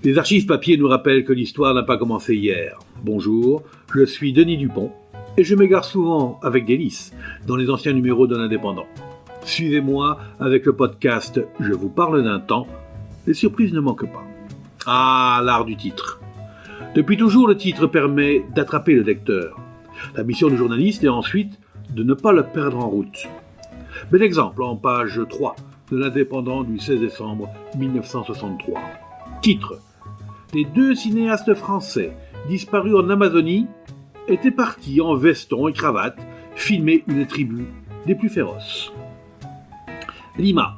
Les archives papier nous rappellent que l'histoire n'a pas commencé hier. Bonjour, je suis Denis Dupont et je m'égare souvent avec délice dans les anciens numéros de l'Indépendant. Suivez-moi avec le podcast « Je vous parle d'un temps », les surprises ne manquent pas. Ah, l'art du titre. Depuis toujours, le titre permet d'attraper le lecteur. La mission du journaliste est ensuite de ne pas le perdre en route. Bel exemple en page 3 de l'Indépendant du 16 décembre 1963. Titre. Les 2 cinéastes français disparus en Amazonie étaient partis en veston et cravate filmer une tribu des plus féroces. Lima.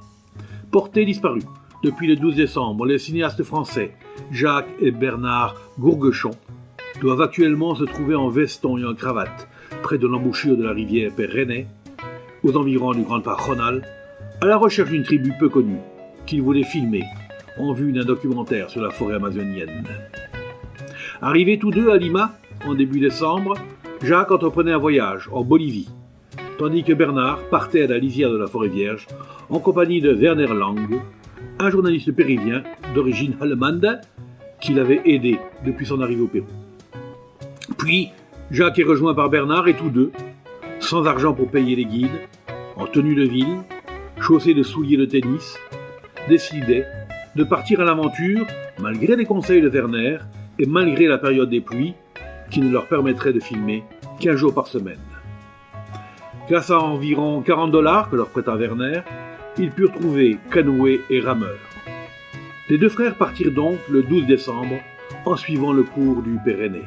Portés disparus. Depuis le 12 décembre, les cinéastes français Jacques et Bernard Gourguechon doivent actuellement se trouver en veston et en cravate près de l'embouchure de la rivière Pérenné, aux environs du Grand Parc Ronald, à la recherche d'une tribu peu connue qu'ils voulaient filmer en vue d'un documentaire sur la forêt amazonienne. Arrivés tous deux à Lima en début décembre, Jacques entreprenait un voyage en Bolivie, tandis que Bernard partait à la lisière de la forêt vierge en compagnie de Werner Lang, un journaliste péruvien d'origine allemande qui l'avait aidé depuis son arrivée au Pérou. Puis, Jacques est rejoint par Bernard et tous deux, sans argent pour payer les guides, en tenue de ville, chaussés de souliers de tennis, décidaient de partir à l'aventure malgré les conseils de Werner et malgré la période des pluies qui ne leur permettrait de filmer qu'1 jour par semaine. Grâce à environ $40 que leur prêta Werner, ils purent trouver canoë et rameur. Les 2 frères partirent donc le 12 décembre en suivant le cours du Pérenné.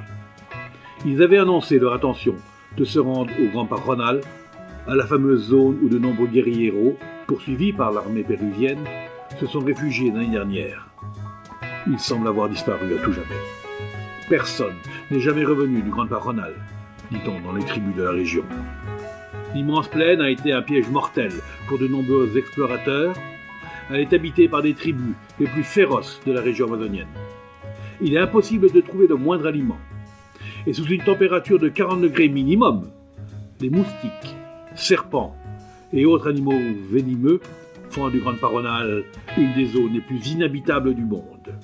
Ils avaient annoncé leur intention de se rendre au Grand Parc Ronald, à la fameuse zone où de nombreux guérilleros, poursuivis par l'armée péruvienne, se sont réfugiés l'année dernière. Ils semblent avoir disparu à tout jamais. Personne n'est jamais revenu du Grand Parc Ronald, dit-on dans les tribus de la région. L'immense plaine a été un piège mortel pour de nombreux explorateurs. Elle est habitée par des tribus les plus féroces de la région amazonienne. Il est impossible de trouver le moindre aliment. Et sous une température de 40 degrés minimum, les moustiques, serpents et autres animaux venimeux font du Grand Parc Ronald une des zones les plus inhabitables du monde.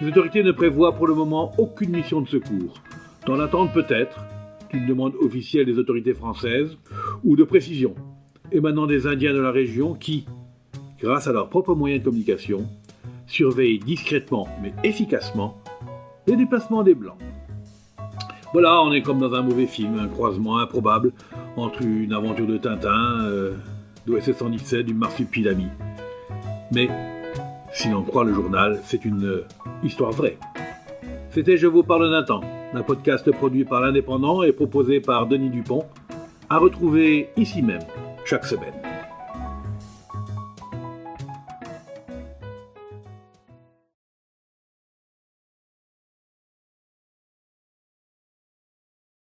Les autorités ne prévoient pour le moment aucune mission de secours, dans l'attente peut-être d'une demande officielle des autorités françaises ou de précision émanant des Indiens de la région qui, grâce à leurs propres moyens de communication, surveillent discrètement mais efficacement les déplacements des Blancs. Voilà, on est comme dans un mauvais film, un croisement improbable entre une aventure de Tintin, d'OSS 117, du Marsupilami. Mais, si l'on croit le journal, c'est une histoire vraie. C'était Je vous parle d'un temps, un podcast produit par l'Indépendant et proposé par Denis Dupont, à retrouver ici même, chaque semaine.